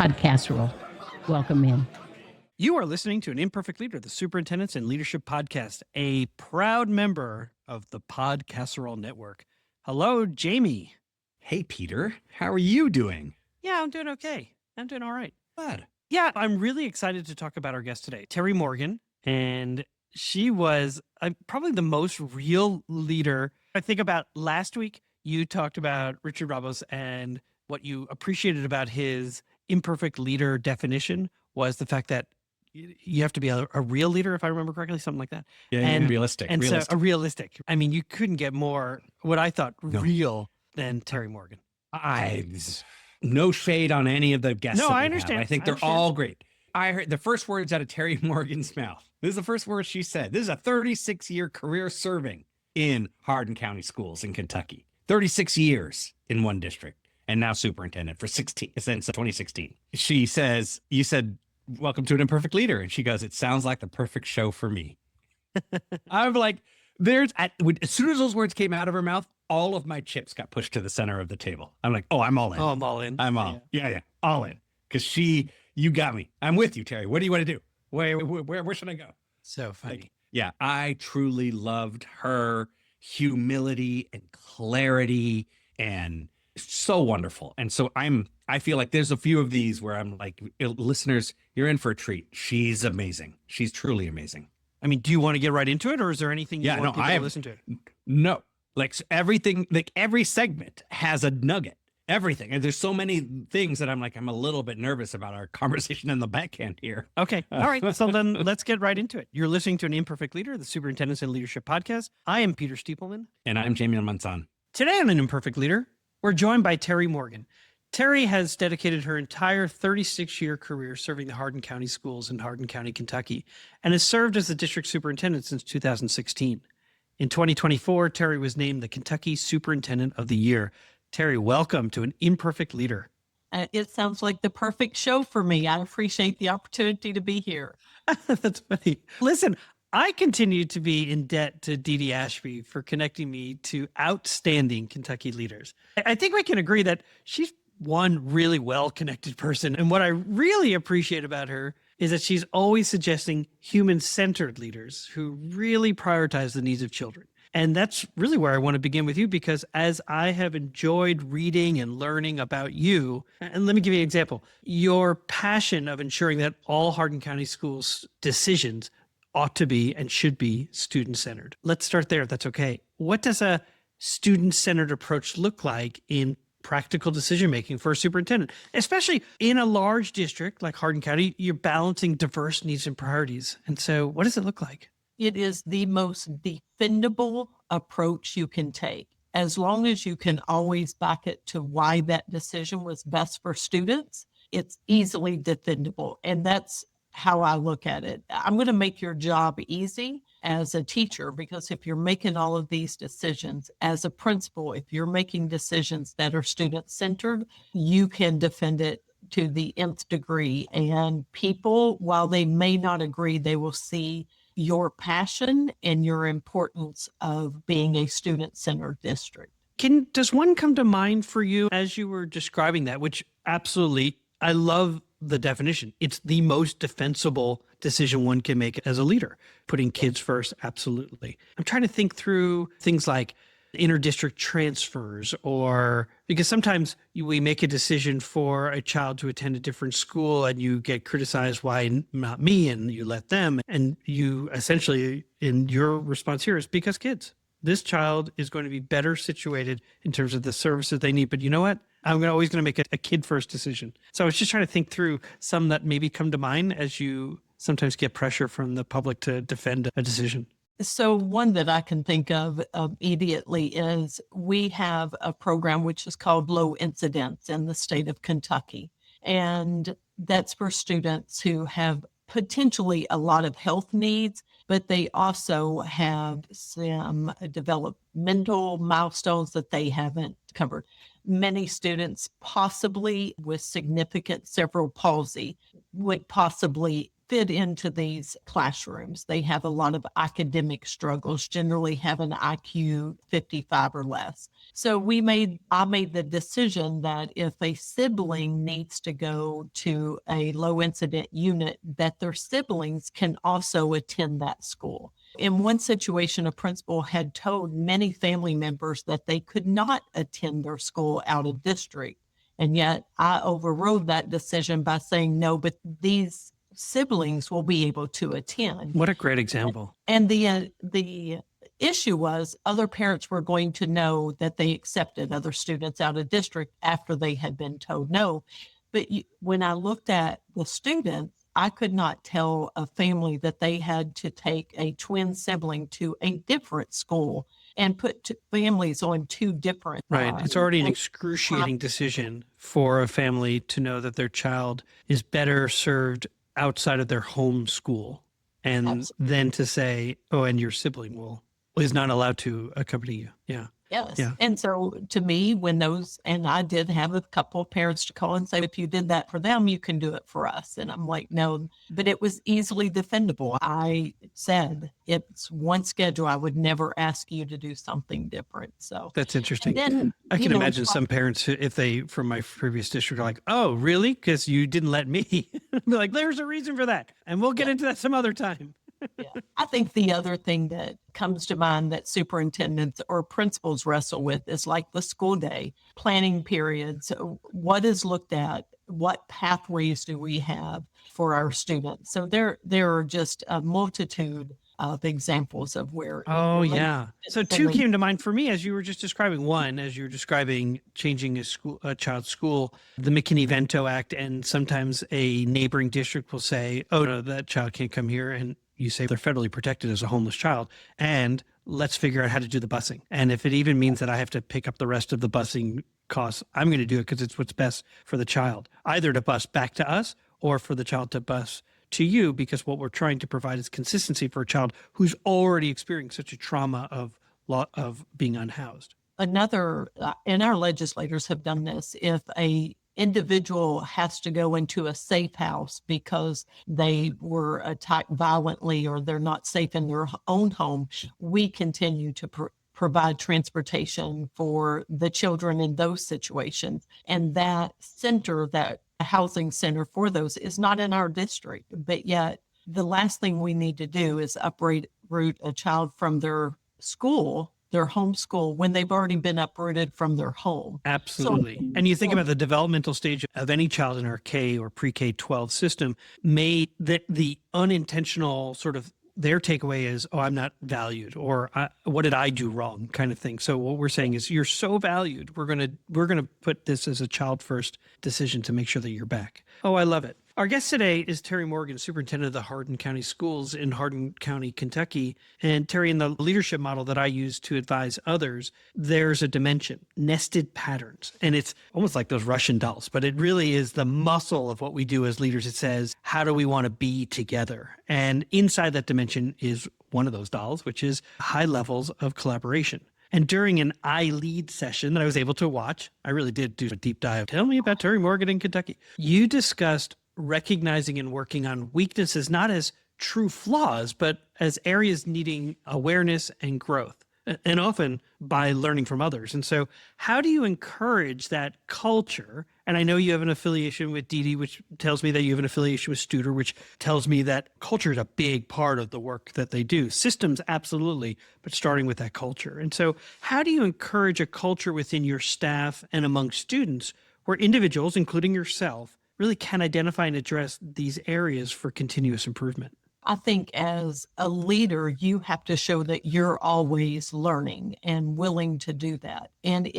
Podcasserole. Welcome in. You are listening to an Imperfect Leader, the Superintendents and Leadership Podcast, a proud member of the Podcasserole Network. Hello, Jamie. Hey, Peter. How are you doing? Yeah, I'm doing okay. I'm doing all right. Good. Yeah, I'm really excited to talk about our guest today, Terrie Morgan. And she was probably the most real leader. I think about last week, you talked about Richard Ramos, and what you appreciated about his imperfect leader definition was the fact that you have to be a real leader, if I remember correctly, something like that. Yeah, and realistic. And so a realistic. I mean, you couldn't get more, what I thought, real than Terrie Morgan. No shade on any of the guests. No, that I we understand. have. I think they're all great. I heard the first words out of Terrie Morgan's mouth. This is the first words she said. This is a 36-year career serving in Hardin County Schools in Kentucky. 36 years in one district. And now superintendent for since 2016. She says, you said, welcome to an imperfect leader. And she goes, it sounds like the perfect show for me. I'm like, as soon as those words came out of her mouth, all of my chips got pushed to the center of the table. I'm like, oh, I'm all in. Oh, I'm all in. I'm all, yeah, all in. Because you got me. I'm with you, Terrie. What do you want to do? Where should I go? So funny. I truly loved her humility and clarity and so wonderful. And so I feel like there's a few of these where I'm like, listeners, you're in for a treat. She's amazing. She's truly amazing. I mean, do you want to get right into it, or is there anything you want people to listen to? No, like everything, like every segment has a nugget, everything. And there's so many things that I'm a little bit nervous about our conversation in the backhand here. Okay. All right. So then let's get right into it. You're listening to an Imperfect Leader, the Superintendents and Leadership Podcast. I am Peter Stiepelman. And I'm Jamie Monson. Today on an Imperfect Leader, we're joined by Terrie Morgan. Terrie has dedicated her entire 36-year career serving the Hardin County Schools in Hardin County, Kentucky, and has served as the district superintendent since 2016. In 2024, Terrie was named the Kentucky Superintendent of the Year. Terrie, welcome to an Imperfect Leader. It sounds like the perfect show for me. I appreciate the opportunity to be here. That's funny. Listen, I continue to be in debt to Dee Dee Ashby for connecting me to outstanding Kentucky leaders. I think we can agree that she's one really well-connected person. And what I really appreciate about her is that she's always suggesting human-centered leaders who really prioritize the needs of children. And that's really where I want to begin with you, because as I have enjoyed reading and learning about you, and let me give you an example, your passion of ensuring that all Hardin County Schools decisions ought to be and should be student-centered. Let's start there, if that's okay. What does a student-centered approach look like in practical decision-making for a superintendent? Especially in a large district like Hardin County, you're balancing diverse needs and priorities. And so what does it look like? It is the most defendable approach you can take, as long as you can always back it to why that decision was best for students. It's easily defendable. And that's how I look at it. I'm going to make your job easy as a teacher, because if you're making all of these decisions as a principal, if you're making decisions that are student-centered, you can defend it to the nth degree. And people, while they may not agree, they will see your passion and your importance of being a student-centered district. Does one come to mind for you as you were describing that, which absolutely, I love the definition. It's the most defensible decision one can make as a leader. Putting kids first, absolutely. I'm trying to think through things like inter-district transfers, or because sometimes we make a decision for a child to attend a different school and you get criticized, why not me, and you let them. And you essentially, in your response here, is because kids. This child is going to be better situated in terms of the services they need. But you know what? I'm always going to make a kid-first decision. So I was just trying to think through some that maybe come to mind as you sometimes get pressure from the public to defend a decision. So one that I can think of immediately is we have a program which is called Low Incidence in the state of Kentucky. And that's for students who have potentially a lot of health needs, but they also have some developmental milestones that they haven't covered. Many students, possibly with significant cerebral palsy, would possibly fit into these classrooms. They have a lot of academic struggles, generally have an IQ 55 or less. So I made the decision that if a sibling needs to go to a low incident unit, that their siblings can also attend that school. In one situation, a principal had told many family members that they could not attend their school out of district. And yet I overrode that decision by saying, no, but these siblings will be able to attend. What a great example. And the issue was other parents were going to know that they accepted other students out of district after they had been told no. But when I looked at the students, I could not tell a family that they had to take a twin sibling to a different school and put families on two different. Right. It's already an excruciating decision for a family to know that their child is better served outside of their home school. And Absolutely. then to say, oh, and your sibling is not allowed to accompany you. Yeah. Yes. Yeah. And so to me, and I did have a couple of parents to call and say, if you did that for them, you can do it for us. And I'm like, no, but it was easily defendable. I said, it's one schedule. I would never ask you to do something different. So That's interesting. then, I can imagine some parents, if they, from my previous district, are like, oh, really? Because you didn't let me. Be like, there's a reason for that. And we'll get into that some other time. Yeah. I think the other thing that comes to mind that superintendents or principals wrestle with is like the school day planning periods. What is looked at? What pathways do we have for our students? So there are just a multitude of examples of where. Oh, yeah. So two came to mind for me as you were just describing. One, as you were describing changing a child's school, the McKinney-Vento Act, and sometimes a neighboring district will say, oh, no, that child can't come here. And you say they're federally protected as a homeless child, and let's figure out how to do the busing. And if it even means that I have to pick up the rest of the busing costs, I'm going to do it because it's what's best for the child, either to bus back to us or for the child to bus to you, because what we're trying to provide is consistency for a child who's already experienced such a trauma of being unhoused. Another, and our legislators have done this, if a individual has to go into a safe house because they were attacked violently or they're not safe in their own home, we continue to provide transportation for the children in those situations. And that housing center for those is not in our district, but yet the last thing we need to do is uproot a child from their school, their home school, when they've already been uprooted from their home. Absolutely. And you think about the developmental stage of any child in our K or pre-K 12 system, the unintentional sort of their takeaway is, oh, I'm not valued, or what did I do wrong kind of thing. So what we're saying is you're so valued. We're going to put this as a child first decision to make sure that you're back. Oh, I love it. Our guest today is Terrie Morgan, Superintendent of the Hardin County Schools in Hardin County, Kentucky. And Terrie, in the leadership model that I use to advise others, there's a dimension, nested patterns. And it's almost like those Russian dolls, but it really is the muscle of what we do as leaders. It says, how do we want to be together? And inside that dimension is one of those dolls, which is high levels of collaboration. And during an I Lead session that I was able to watch, I really did do a deep dive. Tell me about Terrie Morgan in Kentucky. You discussed recognizing and working on weaknesses, not as true flaws, but as areas needing awareness and growth, and often by learning from others. And so how do you encourage that culture? And I know you have an affiliation with Dee Dee, which tells me that you have an affiliation with Studer, which tells me that culture is a big part of the work that they do. Systems, absolutely, but starting with that culture. And so how do you encourage a culture within your staff and among students where individuals, including yourself, really can identify and address these areas for continuous improvement? I think as a leader, you have to show that you're always learning and willing to do that. And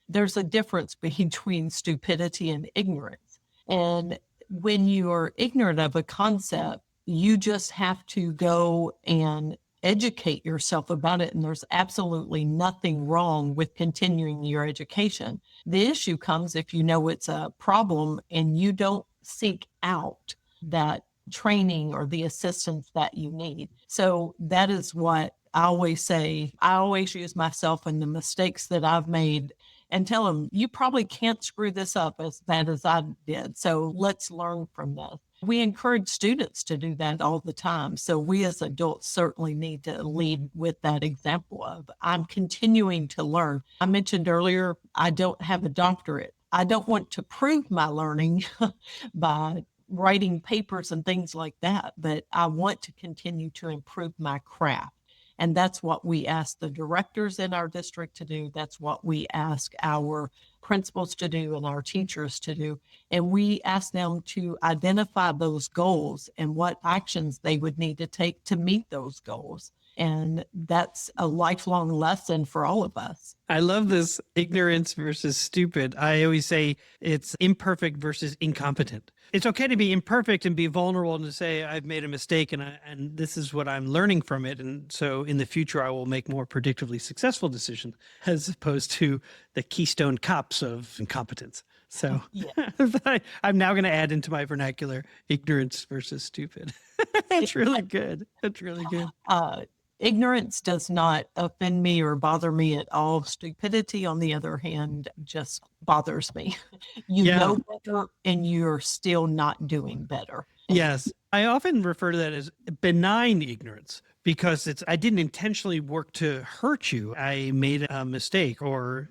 there's a difference between stupidity and ignorance. And when you are ignorant of a concept, you just have to go and educate yourself about it. And there's absolutely nothing wrong with continuing your education. The issue comes if you know it's a problem and you don't seek out that training or the assistance that you need. So that is what I always say. I always use myself and the mistakes that I've made and tell them, you probably can't screw this up as bad as I did. So let's learn from this. We encourage students to do that all the time. So we as adults certainly need to lead with that example of, I'm continuing to learn. I mentioned earlier, I don't have a doctorate. I don't want to prove my learning by writing papers and things like that, but I want to continue to improve my craft. And that's what we ask the directors in our district to do. That's what we ask our principals to do and our teachers to do. And we ask them to identify those goals and what actions they would need to take to meet those goals. And that's a lifelong lesson for all of us. I love this ignorance versus stupid. I always say it's imperfect versus incompetent. It's okay to be imperfect and be vulnerable and to say, I've made a mistake and this is what I'm learning from it. And so in the future, I will make more predictably successful decisions as opposed to the Keystone Cops of incompetence. So I'm now going to add into my vernacular ignorance versus stupid. That's really good. That's really good. Ignorance does not offend me or bother me at all. Stupidity, on the other hand, just bothers me. You know better and you're still not doing better. Yes. I often refer to that as benign ignorance because I didn't intentionally work to hurt you. I made a mistake, or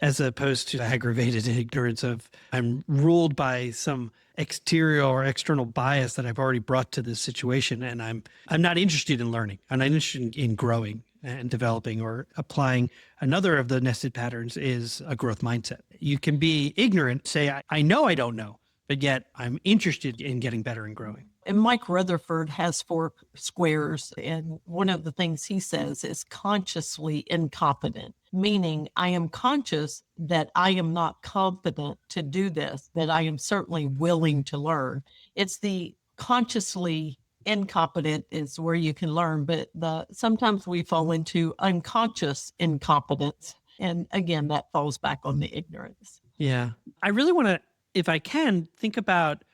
as opposed to aggravated ignorance of I'm ruled by some exterior or external bias that I've already brought to this situation. And I'm not interested in learning. I'm not interested in growing and developing or applying. Another of the nested patterns is a growth mindset. You can be ignorant, say, I know I don't know, but yet I'm interested in getting better and growing. And Mike Rutherford has 4 squares. And one of the things he says is consciously incompetent, meaning I am conscious that I am not competent to do this, that I am certainly willing to learn. It's the consciously incompetent is where you can learn, but sometimes we fall into unconscious incompetence. And again, that falls back on the ignorance. Yeah. I really want to, if I can, think about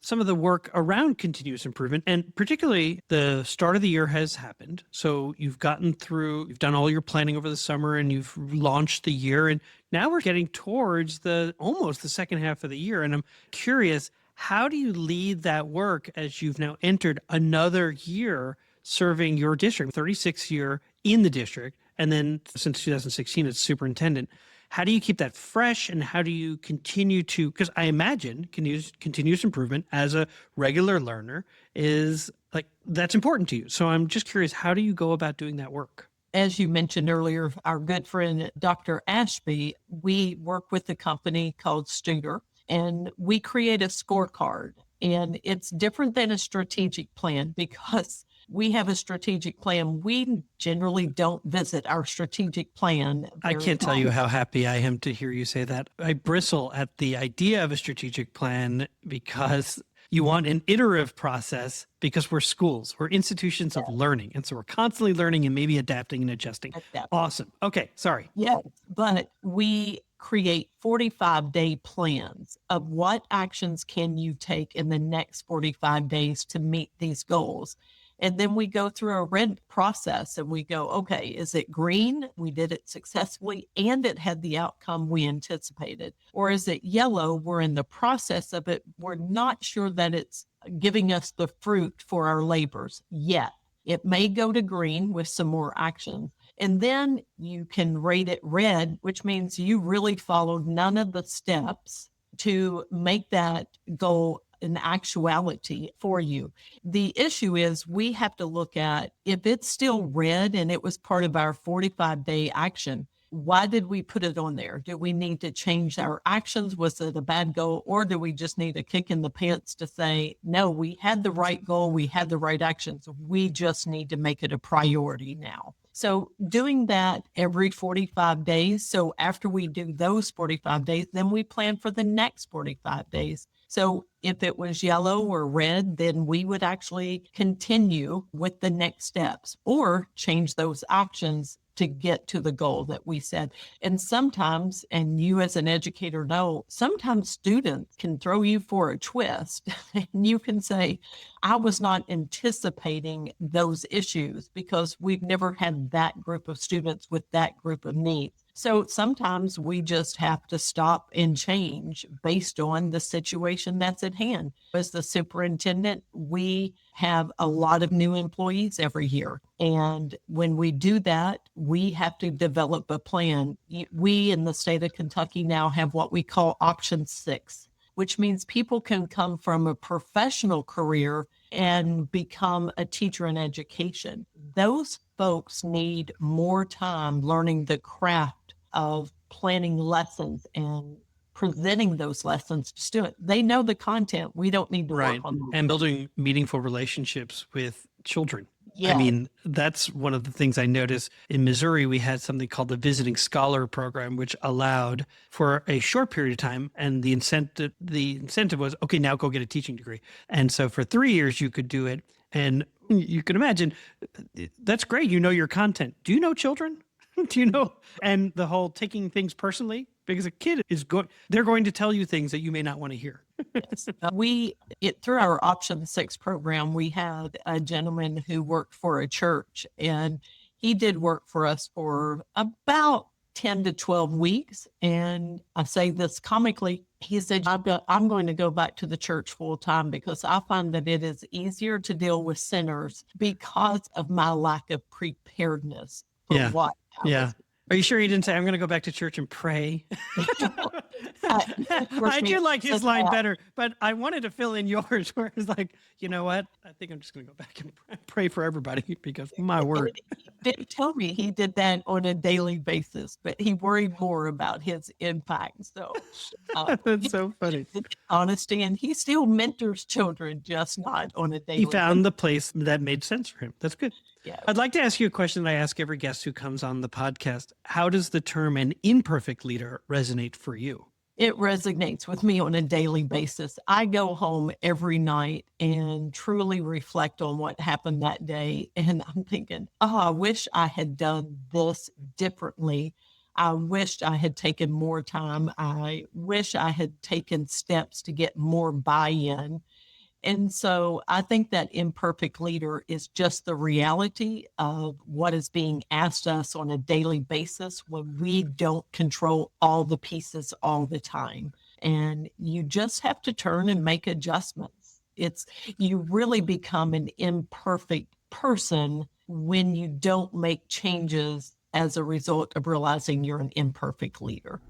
some of the work around continuous improvement, and particularly the start of the year has happened. So you've gotten through, you've done all your planning over the summer and you've launched the year. And now we're getting towards almost the second half of the year. And I'm curious, how do you lead that work as you've now entered another year serving your district, 36th year in the district, and then since 2016 as superintendent? How do you keep that fresh, and how do you continue to, because I imagine continuous improvement as a regular learner is that's important to you. So I'm just curious, how do you go about doing that work? As you mentioned earlier, our good friend, Dr. Ashby, we work with a company called Studer, and we create a scorecard. And it's different than a strategic plan because we have a strategic plan. We generally don't visit our strategic plan. I can't tell you how happy I am to hear you say that. I bristle at the idea of a strategic plan because you want an iterative process because we're schools, we're institutions of learning. And so we're constantly learning and maybe adapting and adjusting. Awesome. Okay. Sorry. Yeah. But we create 45-day plans of what actions can you take in the next 45 days to meet these goals. And then we go through a red process and we go, okay, is it green? We did it successfully and it had the outcome we anticipated. Or is it yellow? We're in the process of it. We're not sure that it's giving us the fruit for our labors yet. It may go to green with some more action. And then you can rate it red, which means you really followed none of the steps to make that goal an actuality for you. The issue is we have to look at if it's still red and it was part of our 45-day action, why did we put it on there? Do we need to change our actions? Was it a bad goal? Or do we just need a kick in the pants to say, no, we had the right goal, we had the right actions. We just need to make it a priority now. So doing that every 45 days. So after we do those 45 days, then we plan for the next 45 days. So if it was yellow or red, then we would actually continue with the next steps or change those actions to get to the goal that we set. And sometimes, and you as an educator know, sometimes students can throw you for a twist and you can say, I was not anticipating those issues because we've never had that group of students with that group of needs. So sometimes we just have to stop and change based on the situation that's at hand. As the superintendent, we have a lot of new employees every year. And when we do that, we have to develop a plan. We in the state of Kentucky now have what we call option 6, which means people can come from a professional career and become a teacher in education. Those folks need more time learning the craft of planning lessons and presenting those lessons to students. They know the content. We don't need to work on them. And building meaningful relationships with children. Yeah. I mean, that's one of the things I noticed in Missouri. We had something called the Visiting Scholar Program, which allowed for a short period of time. And the incentive was, okay, now go get a teaching degree. And so for 3 years, you could do it. And you can imagine, that's great. You know your content. Do you know children? Do you know? And the whole taking things personally, because a kid is they're going to tell you things that you may not want to hear. Yes. Through our Option 6 program, we had a gentleman who worked for a church, and he did work for us for about 10 to 12 weeks. And I say this comically, he said, I'm going to go back to the church full time because I find that it is easier to deal with sinners because of my lack of preparedness for what Yeah. Are you sure he didn't say, I'm going to go back to church and pray? I do like his line better, but I wanted to fill in yours where it's like, you know what? I think I'm just going to go back and pray for everybody because my word. He didn't tell me he did that on a daily basis, but he worried more about his impact. So that's so funny. Honesty, and he still mentors children, just not on a daily basis. He found the place that made sense for him. That's good. Yeah. I'd like to ask you a question that I ask every guest who comes on the podcast. How does the term an imperfect leader resonate for you? It resonates with me on a daily basis. I go home every night and truly reflect on what happened that day. And I'm thinking, I wish I had done this differently. I wished I had taken more time. I wish I had taken steps to get more buy-in. And so I think that imperfect leader is just the reality of what is being asked us on a daily basis when we don't control all the pieces all the time. And you just have to turn and make adjustments. You really become an imperfect person when you don't make changes as a result of realizing you're an imperfect leader.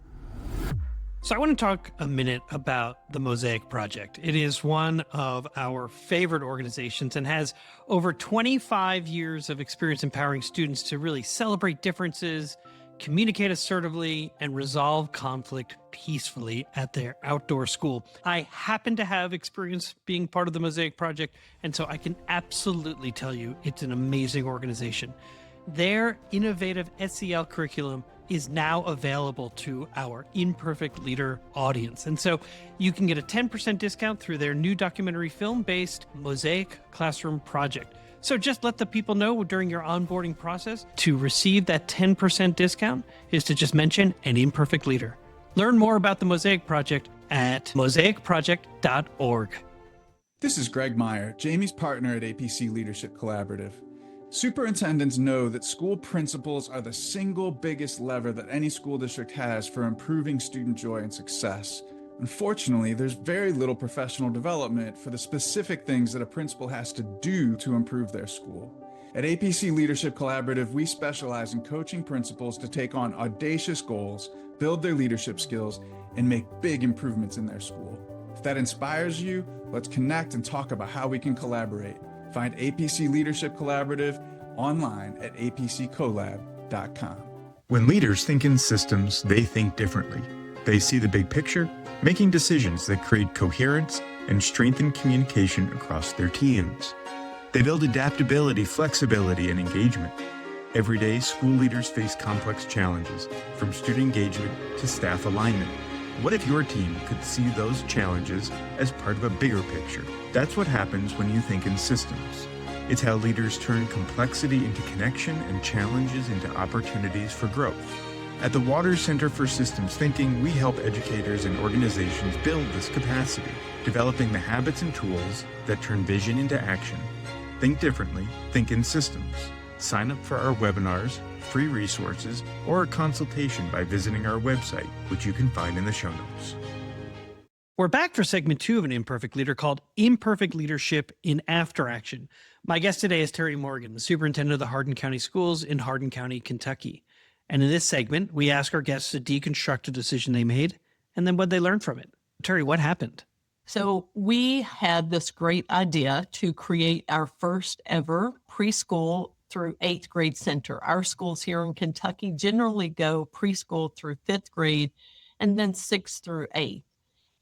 So I want to talk a minute about the Mosaic Project. It is one of our favorite organizations and has over 25 years of experience empowering students to really celebrate differences, communicate assertively, and resolve conflict peacefully at their outdoor school. I happen to have experience being part of the Mosaic Project, and so I can absolutely tell you it's an amazing organization. Their innovative SEL curriculum is now available to our Imperfect Leader audience. And so you can get a 10% discount through their new documentary film-based Mosaic Classroom Project. So just let the people know during your onboarding process to receive that 10% discount is to just mention an imperfect leader. Learn more about the Mosaic Project at mosaicproject.org. This is Greg Meyer, Jamie's partner at APC Leadership Collaborative. Superintendents know that school principals are the single biggest lever that any school district has for improving student joy and success. Unfortunately, there's very little professional development for the specific things that a principal has to do to improve their school. At APC Leadership Collaborative, we specialize in coaching principals to take on audacious goals, build their leadership skills, and make big improvements in their school. If that inspires you, let's connect and talk about how we can collaborate. Find APC Leadership Collaborative online at apccolab.com. When leaders think in systems, they think differently. They see the big picture, making decisions that create coherence and strengthen communication across their teams. They build adaptability, flexibility, and engagement. Every day, school leaders face complex challenges, from student engagement to staff alignment. What if your team could see those challenges as part of a bigger picture? That's what happens when you think in systems. It's how leaders turn complexity into connection and challenges into opportunities for growth. At the Waters Center for Systems Thinking, we help educators and organizations build this capacity, developing the habits and tools that turn vision into action. Think differently, think in systems. Sign up for our webinars, free resources, or a consultation by visiting our website, which you can find in the show notes. We're back for segment 2 of An Imperfect Leader called Imperfect Leadership in After Action. My guest today is Terrie Morgan, the superintendent of the Hardin County Schools in Hardin County, Kentucky. And in this segment, we ask our guests to deconstruct a decision they made and then what they learned from it. Terrie, what happened? So we had this great idea to create our first ever preschool through 8th grade center. Our schools here in Kentucky generally go preschool through 5th grade and then 6th through 8th.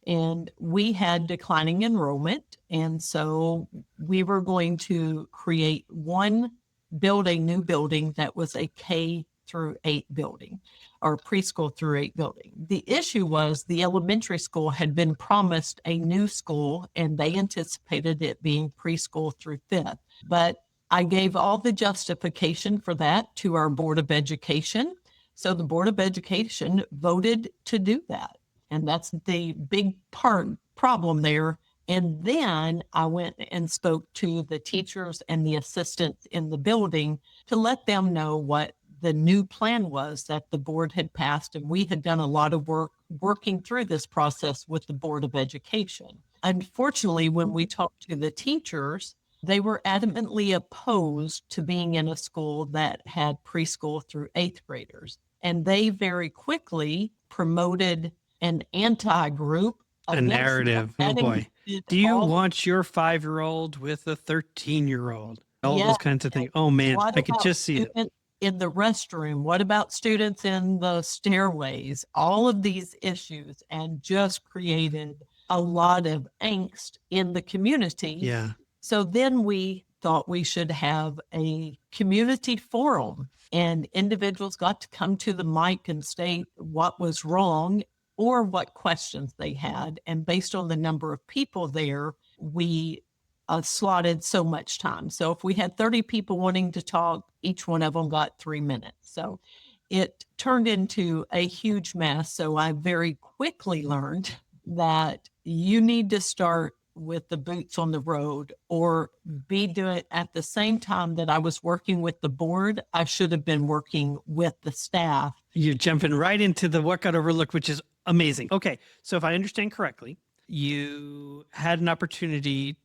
And we had declining enrollment. And so we were going to create one new building that was a K through 8 building or preschool through 8 building. The issue was the elementary school had been promised a new school and they anticipated it being preschool through 5th. But I gave all the justification for that to our Board of Education. So the Board of Education voted to do that. And that's the big problem there. And then I went and spoke to the teachers and the assistants in the building to let them know what the new plan was that the board had passed. And we had done a lot of work working through this process with the Board of Education. Unfortunately, when we talked to the teachers, they were adamantly opposed to being in a school that had preschool through 8th graders. And they very quickly promoted an anti-group. A narrative. Oh boy. Do you want your 5-year-old with a 13-year-old? All those kinds of things. Oh man, I could just see it. In the restroom? What about students in the stairways? All of these issues, and just created a lot of angst in the community. Yeah. So then we thought we should have a community forum, and individuals got to come to the mic and state what was wrong or what questions they had. And based on the number of people there, we slotted so much time. So if we had 30 people wanting to talk, each one of them got 3 minutes. So it turned into a huge mess. So I very quickly learned that you need to start with the boots on the road, or be doing it at the same time that I was working with the board. I should have been working with the staff. You're jumping right into the what got overlooked, which is amazing. Okay. So if I understand correctly, you had an opportunity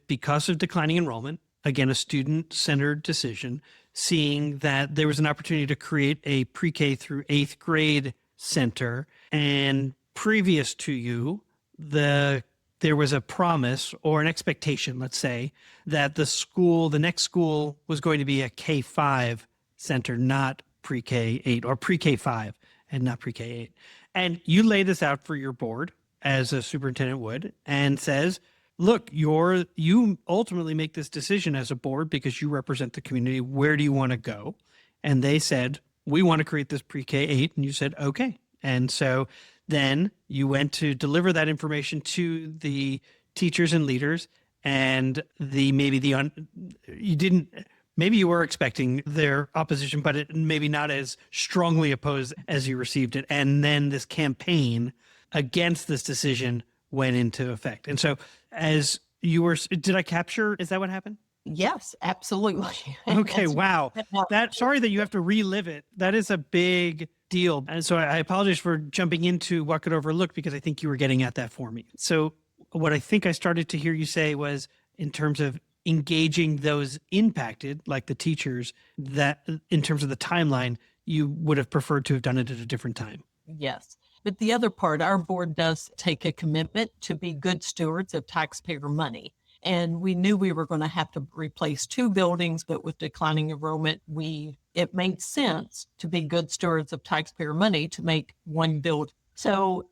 because of declining enrollment, again, a student-centered decision, seeing that there was an opportunity to create a pre-K through 8th grade center. And previous to you, there was a promise or an expectation, let's say, that the next school was going to be a K-5 center, not pre-K 8, or pre-K 5 and not pre-K 8. And you lay this out for your board as a superintendent would, and says, look, you ultimately make this decision as a board because you represent the community. Where do you want to go? And they said, we want to create this pre-K 8. And you said, okay. And so then you went to deliver that information to the teachers and leaders, and maybe you were expecting their opposition, but it maybe not as strongly opposed as you received it. And then this campaign against this decision went into effect. And so did I capture, is that what happened? Yes, absolutely. Okay. Wow. Sorry that you have to relive it. That is a big deal. And so I apologize for jumping into what could overlook, because I think you were getting at that for me. So what I think I started to hear you say was, in terms of engaging those impacted, like the teachers, that in terms of the timeline, you would have preferred to have done it at a different time. Yes. But the other part, our board does take a commitment to be good stewards of taxpayer money. And we knew we were going to have to replace 2 buildings, but with declining enrollment, it made sense to be good stewards of taxpayer money to make one build. So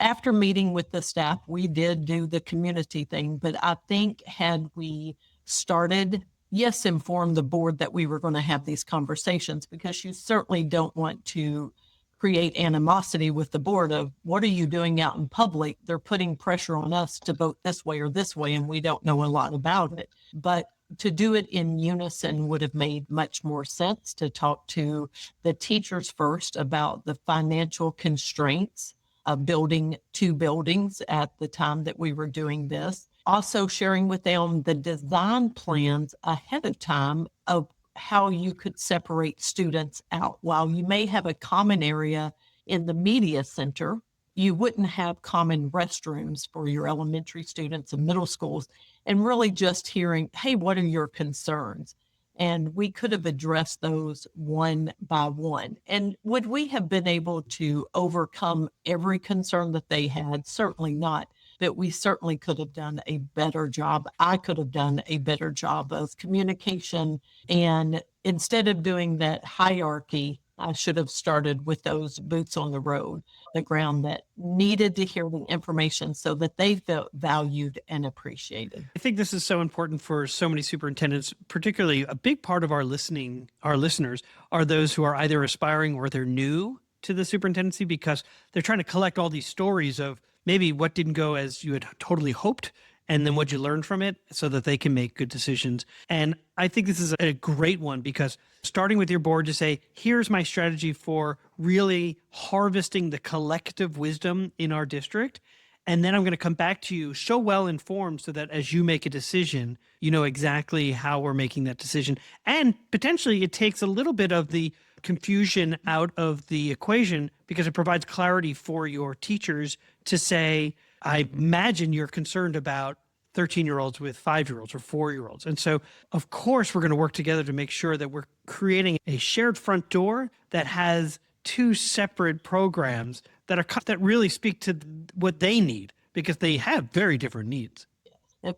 after meeting with the staff, we did do the community thing. But I think had we started, inform the board that we were going to have these conversations, because you certainly don't want to create animosity with the board of, what are you doing out in public? They're putting pressure on us to vote this way or this way, and we don't know a lot about it. But to do it in unison would have made much more sense, to talk to the teachers first about the financial constraints of building 2 buildings at the time that we were doing this. Also sharing with them the design plans ahead of time of how you could separate students out. While you may have a common area in the media center, you wouldn't have common restrooms for your elementary students and middle schools, and really just hearing, hey, what are your concerns? And we could have addressed those one by one. And would we have been able to overcome every concern that they had? Certainly not. But we certainly could have done a better job. I could have done a better job of communication. And instead of doing that hierarchy, I should have started with those boots on the road, the ground that needed to hear the information so that they felt valued and appreciated. I think this is so important for so many superintendents, particularly a big part of our listeners are those who are either aspiring or they're new to the superintendency because they're trying to collect all these stories of maybe what didn't go as you had totally hoped and then what you learned from it so that they can make good decisions. And I think this is a great one because starting with your board to say, here's my strategy for really harvesting the collective wisdom in our district. And then I'm going to come back to you so well informed so that as you make a decision, you know exactly how we're making that decision. And potentially it takes a little bit of the confusion out of the equation because it provides clarity for your teachers to say, I imagine you're concerned about 13-year-olds with 5-year-olds or 4-year-olds. And so, of course, we're going to work together to make sure that we're creating a shared front door that has two separate programs that really speak to what they need because they have very different needs.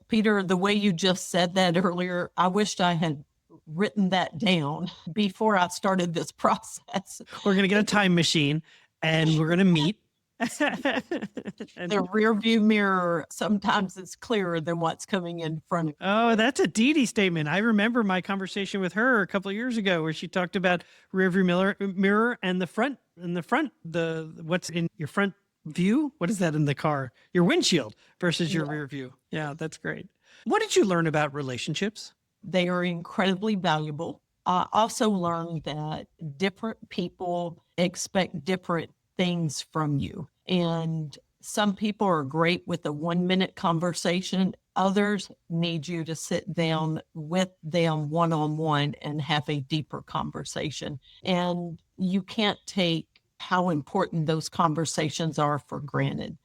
Peter, the way you just said that earlier, I wished I had written that down before I started this process. We're going to get a time machine and we're going to meet. The rear view mirror sometimes is clearer than what's coming in front of you. Oh, that's a Dee Dee statement. I remember my conversation with her a couple of years ago where she talked about rear view mirror and what's in your front view. What is that in the car? Your windshield versus your rear view. Yeah, that's great. What did you learn about relationships? They are incredibly valuable. I also learned that different people expect different things from you. And some people are great with a 1-minute conversation. Others need you to sit down with them one-on-one and have a deeper conversation. And you can't take how important those conversations are for granted.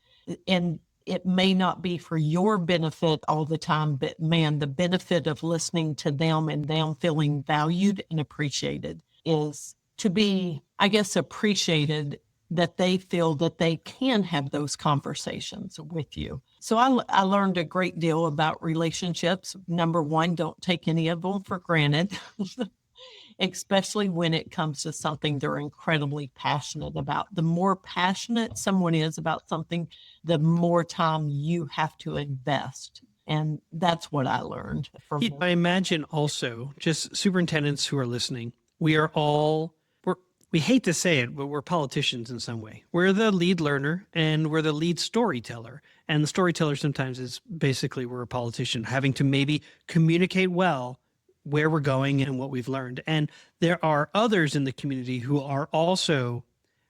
And it may not be for your benefit all the time, but man, the benefit of listening to them and them feeling valued and appreciated is to be, I guess, appreciated that they feel that they can have those conversations with you. So I learned a great deal about relationships. Number one, don't take any of them for granted, especially when it comes to something they're incredibly passionate about. The more passionate someone is about something, the more time you have to invest. And that's what I learned from I imagine also just superintendents who are listening, we hate to say it, but we're politicians in some way. We're the lead learner and we're the lead storyteller. And the storyteller sometimes is basically we're a politician having to maybe communicate well where we're going and what we've learned. And there are others in the community who are also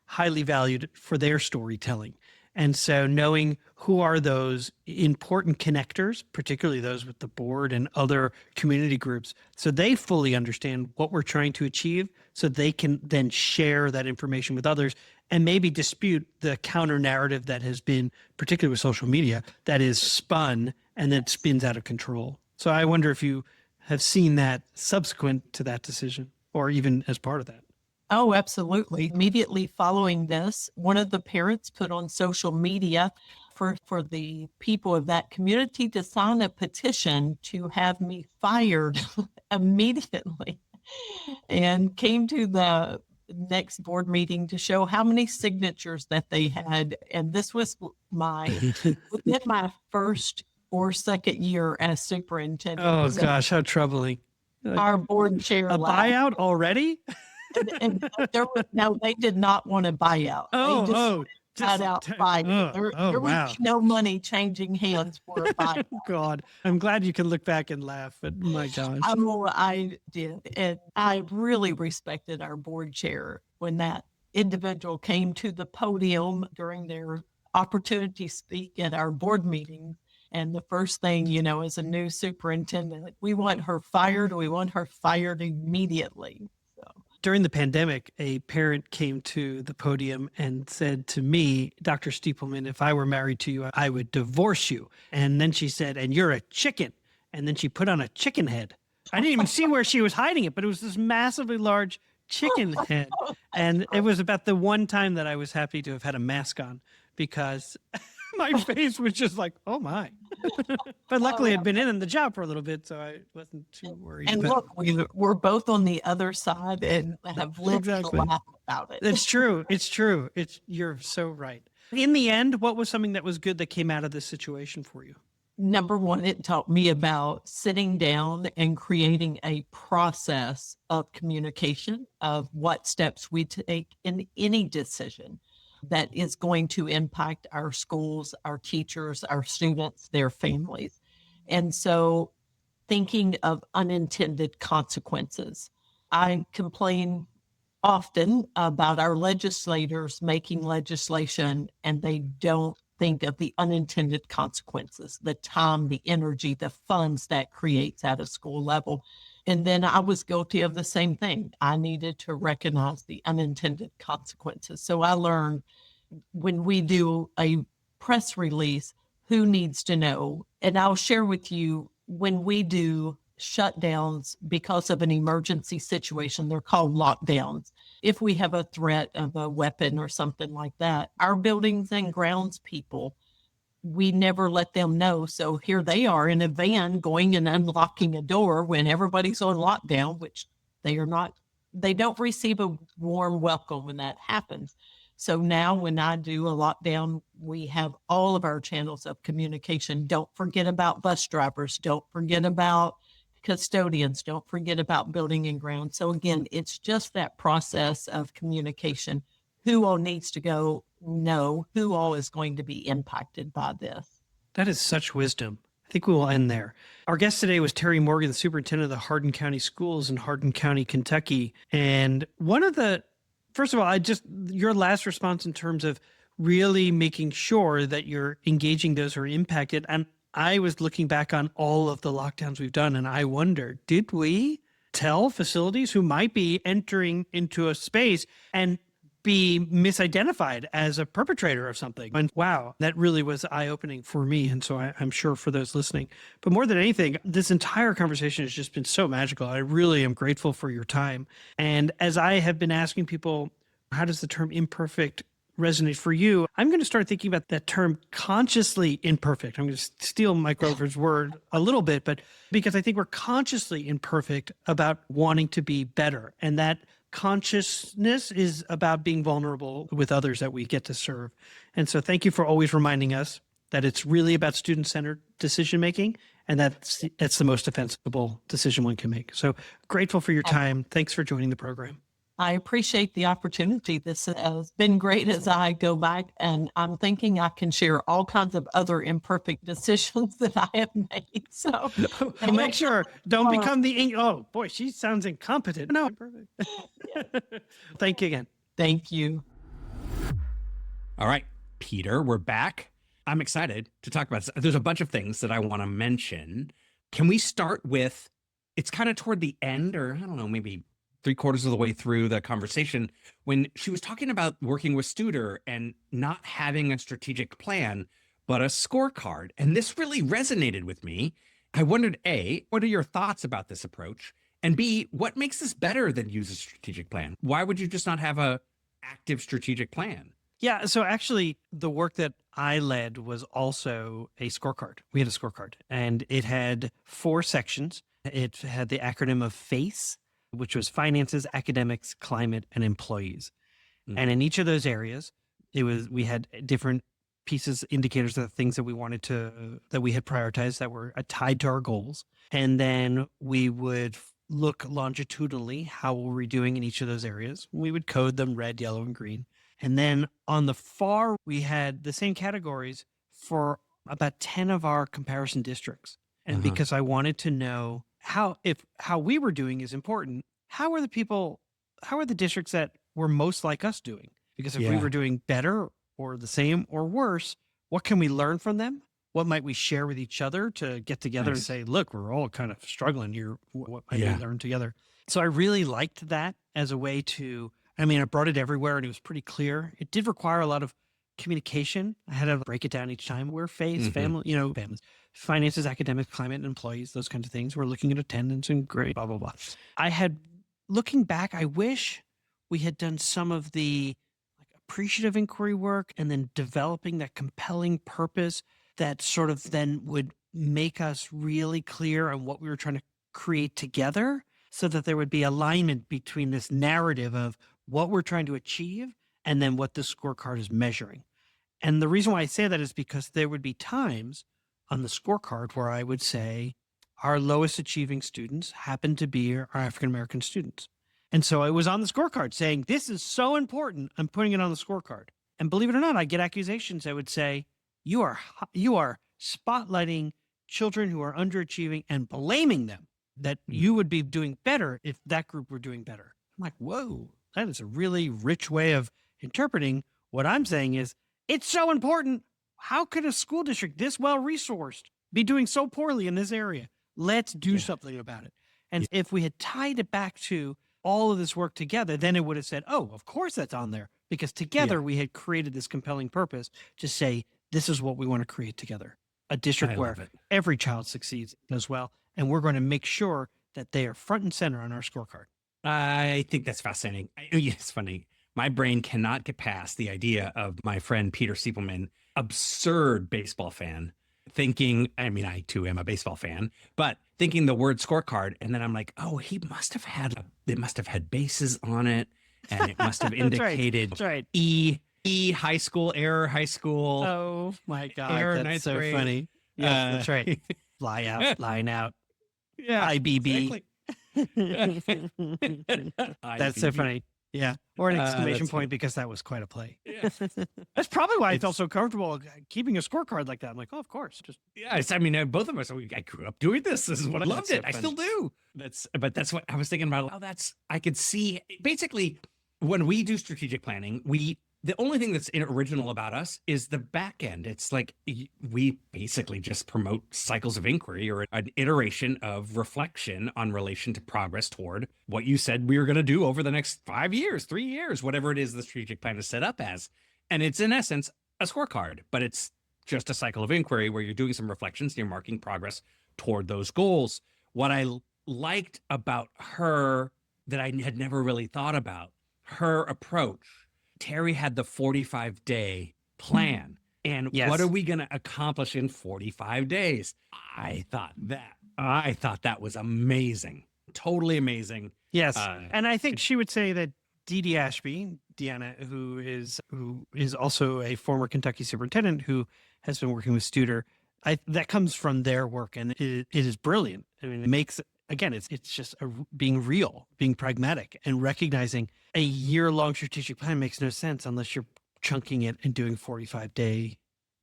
highly valued for their storytelling. And so knowing who are those important connectors, particularly those with the board and other community groups, so they fully understand what we're trying to achieve, so they can then share that information with others and maybe dispute the counter narrative that has been, particularly with social media, that is spun and then spins out of control. So I wonder if you have seen that subsequent to that decision or even as part of that. Oh, absolutely. Immediately following this, one of the parents put on social media for the people of that community to sign a petition to have me fired immediately, and came to the next board meeting to show how many signatures that they had. And this was within my first or second year as superintendent. Oh, gosh, how troubling. Our board chair A buyout already? and they did not want a buyout. Flat out fight. There was no money changing hands for a buyout. God, I'm glad you can look back and laugh, but my gosh. Oh, I did. And I really respected our board chair when that individual came to the podium during their opportunity to speak at our board meeting And the first thing, as a new superintendent, we want her fired. We want her fired immediately. So during the pandemic, a parent came to the podium and said to me, Dr. Stiepelman, if I were married to you, I would divorce you. And then she said, and you're a chicken. And then she put on a chicken head. I didn't even see where she was hiding it, but it was this massively large chicken head. And it was about the one time that I was happy to have had a mask on, because my face was just like, oh my. But luckily I'd been in the job for a little bit, so I wasn't too worried. And look, we're both on the other side and have lived to laugh about it. It's true. It's true. You're so right. In the end, what was something that was good that came out of this situation for you? Number one, it taught me about sitting down and creating a process of communication of what steps we take in any decision that is going to impact our schools, our teachers, our students, their families. And so thinking of unintended consequences. I complain often about our legislators making legislation and they don't think of the unintended consequences, the time, the energy, the funds that creates at a school level. And then I was guilty of the same thing. I needed to recognize the unintended consequences. So I learned when we do a press release, who needs to know? And I'll share with you, when we do shutdowns because of an emergency situation, they're called lockdowns. If we have a threat of a weapon or something like that, our buildings and grounds people, we never let them know. So here they are in a van going and unlocking a door when everybody's on lockdown, which they are not, they don't receive a warm welcome when that happens. So now when I do a lockdown, we have all of our channels of communication. Don't forget about bus drivers. Don't forget about custodians. Don't forget about building and ground. So again, it's just that process of communication. Who all needs to go know, who all is going to be impacted by this. That is such wisdom. I think we will end there. Our guest today was Terrie Morgan, the superintendent of the Hardin County Schools in Hardin County, Kentucky. And first of all, your last response in terms of really making sure that you're engaging those who are impacted. And I was looking back on all of the lockdowns we've done, and I wonder, did we tell facilities who might be entering into a space and be misidentified as a perpetrator of something? And wow, that really was eye-opening for me. And so I'm sure for those listening. But more than anything, this entire conversation has just been so magical. I really am grateful for your time. And as I have been asking people, how does the term imperfect resonate for you? I'm going to start thinking about that term consciously imperfect. I'm going to steal Mike Rover's word a little bit, but because I think we're consciously imperfect about wanting to be better. And that consciousness is about being vulnerable with others that we get to serve. And so thank you for always reminding us that it's really about student-centered decision-making, and that's the most defensible decision one can make. So grateful for your time. Thanks for joining the program. I appreciate the opportunity. This has been great as I go back, and I'm thinking I can share all kinds of other imperfect decisions that I have made. So make sure, don't become oh boy, she sounds incompetent. No, perfect. Thank you again. Thank you. All right, Peter, we're back. I'm excited to talk about this. There's a bunch of things that I want to mention. Can we start with, it's kind of toward the end, or I don't know, maybe 3/4 of the way through the conversation, when she was talking about working with Studer and not having a strategic plan, but a scorecard. And this really resonated with me. I wondered, A, what are your thoughts about this approach? And B, what makes this better than use a strategic plan? Why would you just not have a active strategic plan? Yeah, so actually the work that I led was also a scorecard. We had a scorecard, and it had 4 sections. It had the acronym of FACE, which was finances, academics, climate, and employees. Mm-hmm. And in each of those areas, we had different pieces, indicators of things that we wanted that we had prioritized that were tied to our goals. And then we would look longitudinally, how were we doing in each of those areas? We would code them red, yellow, and green. And then on the far, we had the same categories for about 10 of our comparison districts. And because I wanted to know how we were doing is important, how are the districts that were most like us doing? Because if we were doing better or the same or worse, what can we learn from them? what might we share with each other to get together and say, look, we're all kind of struggling here. What might we learn together? So I really liked that as a way to, I mean, I brought it everywhere and it was pretty clear. It did require a lot of communication. I had to break it down each time. We're family, families, finances, academic climate, and employees, those kinds of things. We're looking at attendance and grade, blah, blah, blah. Looking back, I wish we had done some of the appreciative inquiry work and then developing that compelling purpose that sort of then would make us really clear on what we were trying to create together, so that there would be alignment between this narrative of what we're trying to achieve and then what the scorecard is measuring. And the reason why I say that is because there would be times on the scorecard where I would say our lowest achieving students happen to be our African-American students. And so I was on the scorecard saying, this is so important, I'm putting it on the scorecard. And believe it or not, I get accusations that would say, you are spotlighting children who are underachieving and blaming them, that you would be doing better if that group were doing better. I'm like, whoa, that is a really rich way of interpreting. What I'm saying is, it's so important. How could a school district this well-resourced be doing so poorly in this area? Let's do something about it. And if we had tied it back to all of this work together, then it would have said, oh, of course that's on there. Because together we had created this compelling purpose to say, this is what we want to create together. A district where every child succeeds as well. And we're going to make sure that they are front and center on our scorecard. I think that's fascinating. It's funny. My brain cannot get past the idea of my friend Peter Siepelman, absurd baseball fan, thinking, I mean, I too am a baseball fan, but thinking the word scorecard. And then I'm like, oh, it must have had bases on it. And it must have indicated That's right. E high school, error high school. Oh my God. Error That's so grade. funny. Yeah, that's right. Fly out, line out. Yeah. IBB. Exactly. That's so funny. Yeah. Or an exclamation point, because that was quite a play. Yeah. That's probably why I felt so comfortable keeping a scorecard like that. I'm like, oh, of course. Just I mean, both of us, I grew up doing this. This is what I loved so it. I funny. still do. But that's what I was thinking about. Oh, I could see basically when we do strategic planning, the only thing that's original about us is the back end. It's like we basically just promote cycles of inquiry or an iteration of reflection on relation to progress toward what you said we were going to do over the next 5 years, 3 years, whatever it is the strategic plan is set up as. And it's in essence a scorecard, but it's just a cycle of inquiry where you're doing some reflections and you're marking progress toward those goals. What I liked about her that I had never really thought about, her approach. Terrie had the 45-day plan. And what are we going to accomplish in 45 days? I thought that was amazing. Totally amazing. yes. And I think she would say that Dee Ashby, Deanna, who is also a former Kentucky superintendent who has been working with Studer, that comes from their work, and it is brilliant. I mean, it makes, again, it's just being real, being pragmatic, and recognizing a year-long strategic plan makes no sense unless you're chunking it and doing 45-day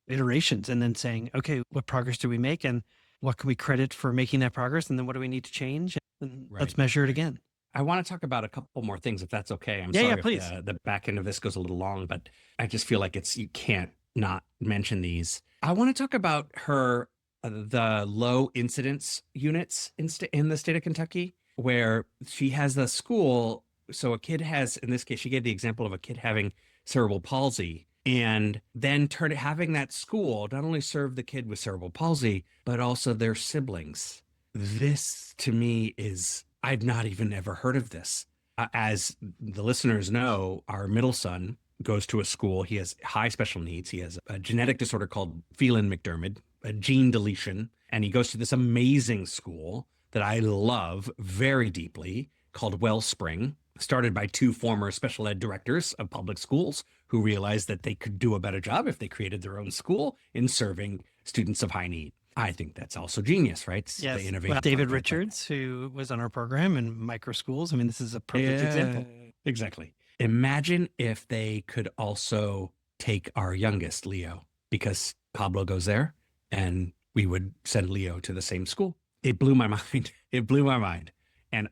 iterations and then saying, okay, what progress do we make and what can we credit for making that progress? And then what do we need to change? And let's measure it again. I want to talk about a couple more things, if that's okay. I'm Yeah, sorry please. if the back end of this goes a little long, but I just feel like you can't not mention these. I want to talk about the low incidence units in the state of Kentucky, where she has the school. So a kid has, in this case, she gave the example of a kid having cerebral palsy, and then having that school not only serve the kid with cerebral palsy, but also their siblings. This to me I've not even ever heard of this. As the listeners know, our middle son goes to a school. He has high special needs. He has a genetic disorder called Phelan-McDermid, a gene deletion. And he goes to this amazing school that I love very deeply called Wellspring, started by two former special ed directors of public schools who realized that they could do a better job if they created their own school in serving students of high need. I think that's also genius, right? Yes. They innovate. Well, David Richards, who was on our program in micro schools. I mean, this is a perfect example. Exactly. Imagine if they could also take our youngest, Leo, because Pablo goes there and we would send Leo to the same school. It blew my mind. It blew my mind. And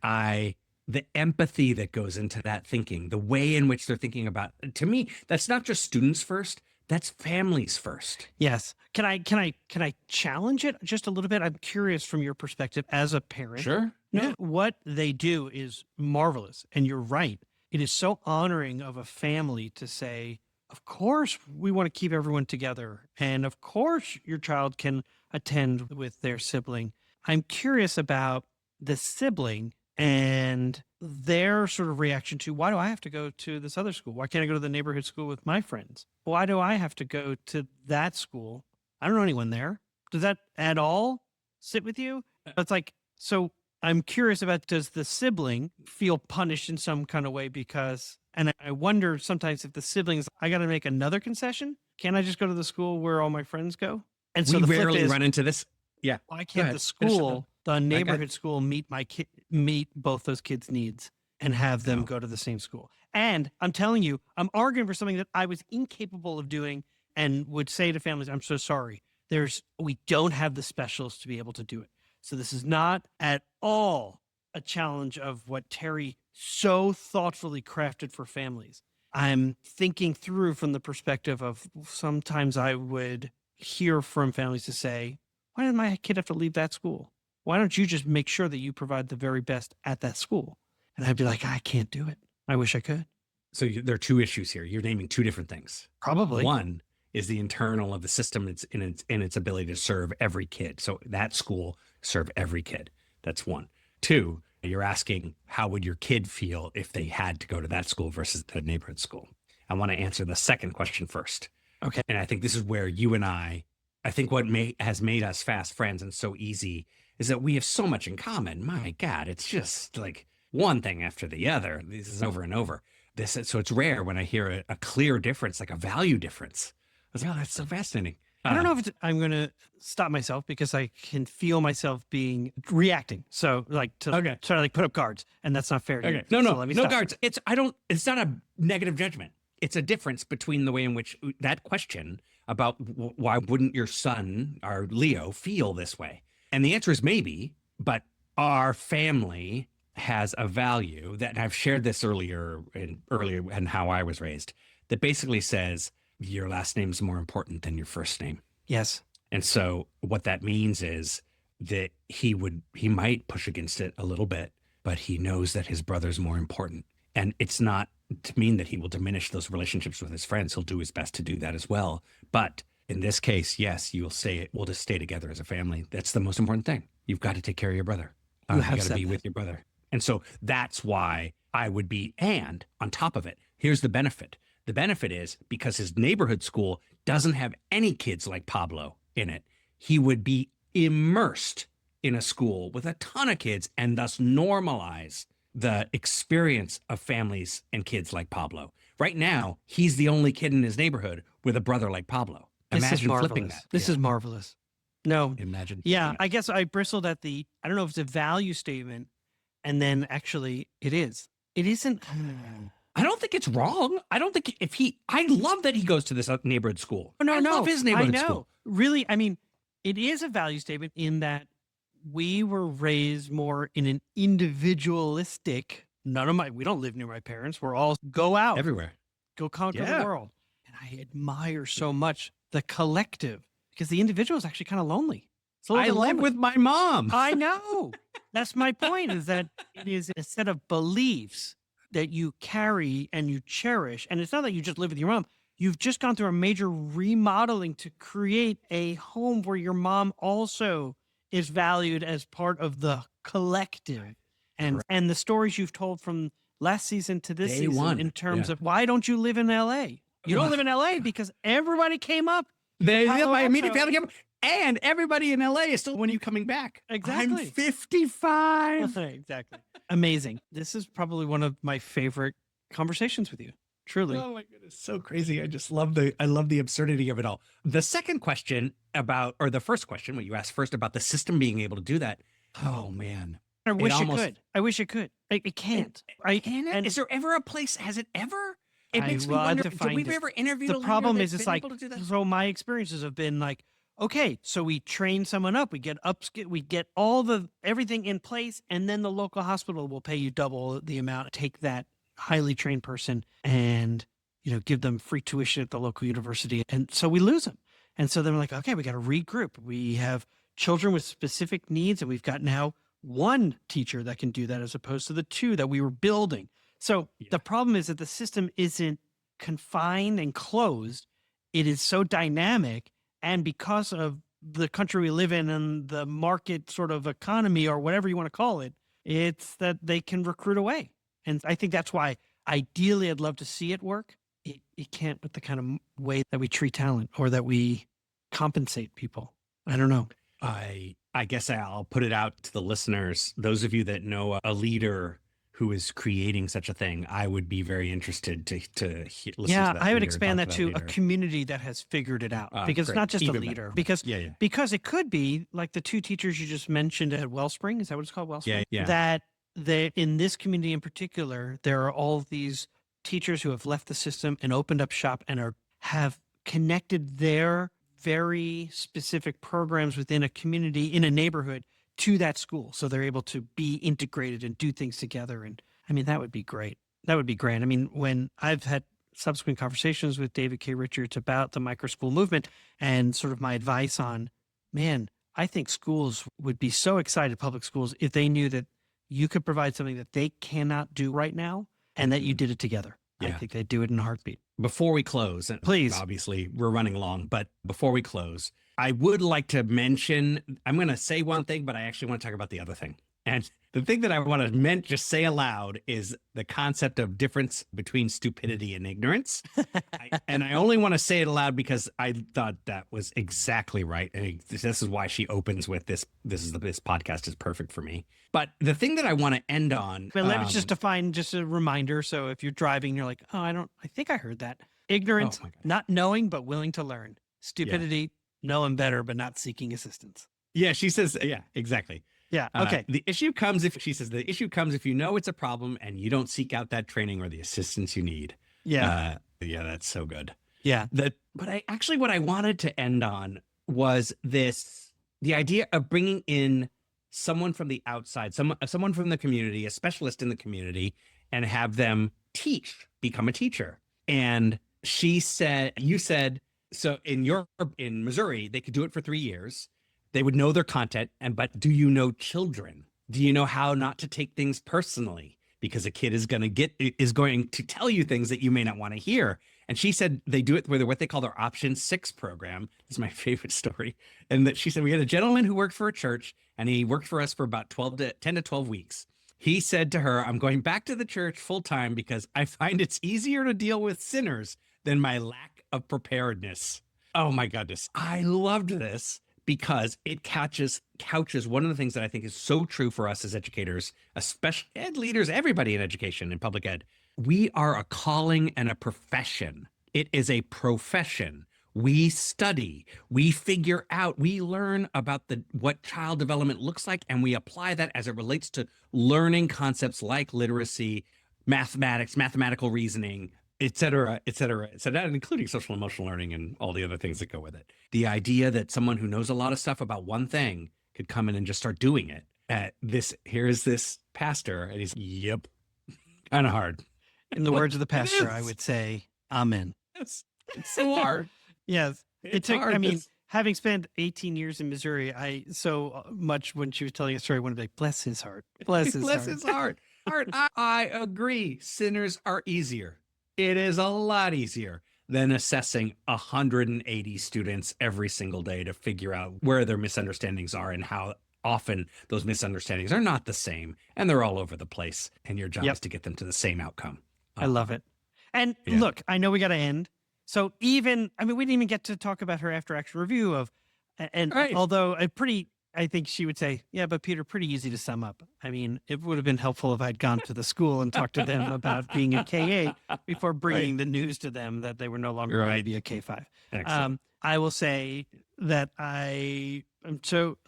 the empathy that goes into that thinking, the way in which they're thinking about, to me, that's not just students first, That's families first. Yes. Can I challenge it just a little bit? I'm curious from your perspective as a parent. Sure. No, what they do is marvelous. And you're right. It is so honoring of a family to say, of course, we want to keep everyone together. And of course, your child can attend with their sibling. I'm curious about the sibling and their sort of reaction to, why do I have to go to this other school? Why can't I go to the neighborhood school with my friends? Why do I have to go to that school? I don't know anyone there. Does that at all sit with you? It's like, so I'm curious about, does the sibling feel punished in some kind of way because, and I wonder sometimes if the siblings, I got to make another concession. Can I just go to the school where all my friends go? And so We the flip rarely is, run into this. Yeah. why Go can't ahead. the Finish it school, up. the neighborhood school, meet both those kids' needs and have them go to the same school? And I'm telling you, I'm arguing for something that I was incapable of doing and would say to families, I'm so sorry. We don't have the specialists to be able to do it. So this is not at all a challenge of what Terrie so thoughtfully crafted for families. I'm thinking through from the perspective of, sometimes I would hear from families to say, why did my kid have to leave that school? Why don't you just make sure that you provide the very best at that school? And I'd be like, I can't do it. I wish I could. So there are two issues here. You're naming two different things. Probably. One is the internal of the system. It's in its ability to serve every kid. So that school serve every kid. That's one. Two, you're asking, how would your kid feel if they had to go to that school versus the neighborhood school? I want to answer the second question first. Okay. And I think this is where you and I think what has made us fast friends and so easy is that we have so much in common. My God, it's just like one thing after the other. This is over and over. So it's rare when I hear a clear difference, like a value difference. I was like, oh, that's so fascinating. I don't know if I'm going to stop myself because I can feel myself reacting. So like try to like put up guards, and that's not fair. To Okay. you. No So let me no stop. guards. It's not a negative judgment. It's a difference between the way in which that question about why wouldn't your son or Leo feel this way? And the answer is maybe, but our family has a value that, and I've shared this earlier and how I was raised, that basically says your last name is more important than your first name. Yes. And so what that means is that he might push against it a little bit, but he knows that his brother's more important. And it's not to mean that he will diminish those relationships with his friends. He'll do his best to do that as well. But in this case, yes, you'll say it. We'll just stay together as a family. That's the most important thing. You've got to take care of your brother. You got to be with your brother. And so that's why I would be, and on top of it, here's the benefit. The benefit is because his neighborhood school doesn't have any kids like Pablo in it. He would be immersed in a school with a ton of kids and thus normalize the experience of families and kids like Pablo. Right now, he's the only kid in his neighborhood with a brother like Pablo. Imagine flipping that. This is marvelous. No. Imagine. Yeah. I guess I bristled at I don't know if it's a value statement. And then actually it is. It isn't. I don't think it's wrong. I don't think I love that he goes to this neighborhood school. No, I love his neighborhood school. Really, I mean, it is a value statement in that we were raised more in an individualistic, we don't live near my parents. We're all go out. Everywhere. Go conquer the world. And I admire so much the collective because the individual is actually kind of lonely. I live with my mom. I know. That's my point, is that it is a set of beliefs that you carry and you cherish. And it's not that you just live with your mom. You've just gone through a major remodeling to create a home where your mom also is valued as part of the collective. And the stories you've told from last season to this season in terms of why don't you live in LA? You don't live in LA because everybody came up. My immediate family came up. And everybody in LA is still, when are you coming back? Exactly. I'm 55. Exactly. Amazing. This is probably one of my favorite conversations with you. Truly. Oh my goodness. So crazy. I love the absurdity of it all. The second question the first question, what you asked first about the system being able to do that. Oh man. I wish it could. I wish it could. It can't. Is there ever a place? Has it ever? It makes me wonder. Did we ever interview the problem is it's like, so my experiences have been like, okay, so we train someone up, we get everything in place, and then the local hospital will pay you double the amount. Take that highly trained person and give them free tuition at the local university. And so we lose them. And so then we're like, okay, we got to regroup. We have children with specific needs, and we've got now one teacher that can do that as opposed to the two that we were building. So the problem is that the system isn't confined and closed. It is so dynamic. And because of the country we live in and the market sort of economy or whatever you want to call it, it's that they can recruit away. And I think that's why ideally I'd love to see it work. It can't with the kind of way that we treat talent or that we compensate people. I don't know. I guess I'll put it out to the listeners. Those of you that know a leader who is creating such a thing, I would be very interested to listen to that. I would leader, expand talk that to to leader. a community that has figured it out, because great. it's not just Even a better. leader. Because it could be like the two teachers you just mentioned at Wellspring. Is that what it's called, Wellspring? Yeah. That in this community in particular, there are all these teachers who have left the system and opened up shop and have connected their very specific programs within a community, in a neighborhood, to that school. So they're able to be integrated and do things together. And I mean, that would be great. That would be great. I mean, when I've had subsequent conversations with David K. Richards about the micro school movement and sort of my advice on, man, I think schools would be so excited, public schools, if they knew that you could provide something that they cannot do right now and that you did it together. I think they'd do it in a heartbeat. Before we close, and please, obviously we're running long, but before we close, I would like to mention, I'm going to say one thing, but I actually want to talk about the other thing. And the thing that I want to just say aloud is the concept of difference between stupidity and ignorance. And I only want to say it aloud because I thought that was exactly right. And this is why she opens with this. This podcast is perfect for me. But the thing that I want to end on. But let me just define, just a reminder. So if you're driving, you're like, oh, I think I heard that. Ignorance, not knowing, but willing to learn. Stupidity, knowing better, but not seeking assistance. Yeah, she says, yeah, exactly. Yeah. Okay. The issue comes if you know it's a problem and you don't seek out that training or the assistance you need. Yeah. That's so good. Yeah. But what I wanted to end on was the idea of bringing in someone from the outside, someone from the community, a specialist in the community, and have them become a teacher. And you said, so in Missouri, they could do it for 3 years. They would know their content, but do you know children? Do you know how not to take things personally? Because a kid is going to tell you things that you may not want to hear. And she said they do it with what they call their Option 6 program. This is my favorite story. And that she said, we had a gentleman who worked for a church, and he worked for us for about 10 to 12 weeks. He said to her, I'm going back to the church full time because I find it's easier to deal with sinners than my lack of preparedness. Oh my goodness. I loved this, because it couches one of the things that I think is so true for us as educators, especially ed leaders, everybody in education and public ed. We are a calling and a profession. It is a profession. We study, we figure out, we learn about what child development looks like, and we apply that as it relates to learning concepts like literacy, mathematics, mathematical reasoning, et cetera, including social emotional learning and all the other things that go with it. The idea that someone who knows a lot of stuff about one thing could come in and just start doing it. Here's this pastor, and he's, yep, kind of hard. In the words of the pastor, I would say, amen. It's so hard. Yes. It took, hard. Having spent 18 years in Missouri, I so much when she was telling a story, I wanted to be like, bless his heart. Bless his heart. I agree. Sinners are easier. It is a lot easier than assessing 180 students every single day to figure out where their misunderstandings are and how often those misunderstandings are not the same and they're all over the place. And your job is to get them to the same outcome. I love it. And look, I know we got to end. So we didn't even get to talk about her after action review although I think she would say, yeah, but Peter, pretty easy to sum up. I mean, it would have been helpful if I'd gone to the school and talked to them about being a K8 before bringing the news to them that they were no longer going to be a K5. I will say that I am so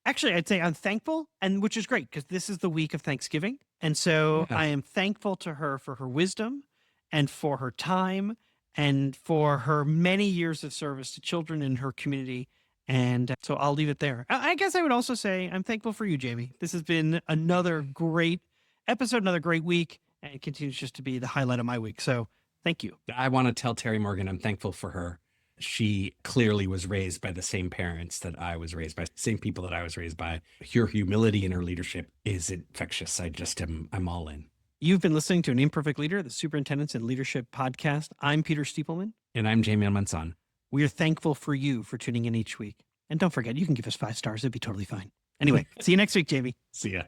actually, I'd say I'm thankful, and which is great because this is the week of Thanksgiving. And so I am thankful to her for her wisdom and for her time and for her many years of service to children in her community. And so I'll leave it there. I guess I would also say I'm thankful for you, Jamie. This has been another great episode, another great week, and it continues just to be the highlight of my week. So Thank you. I want to tell Terrie Morgan I'm thankful for her. She clearly was raised by the same parents that I was raised by, same people that I was raised by. Her humility and her leadership is infectious. I'm all in. You've been listening to An Imperfect Leader, the Superintendents and Leadership Podcast. I'm Peter Stiepelman. And I'm Jamie Almanzon. We are thankful for you for tuning in each week. And don't forget, you can give us 5 stars. It'd be totally fine. Anyway, see you next week, Jamie. See ya.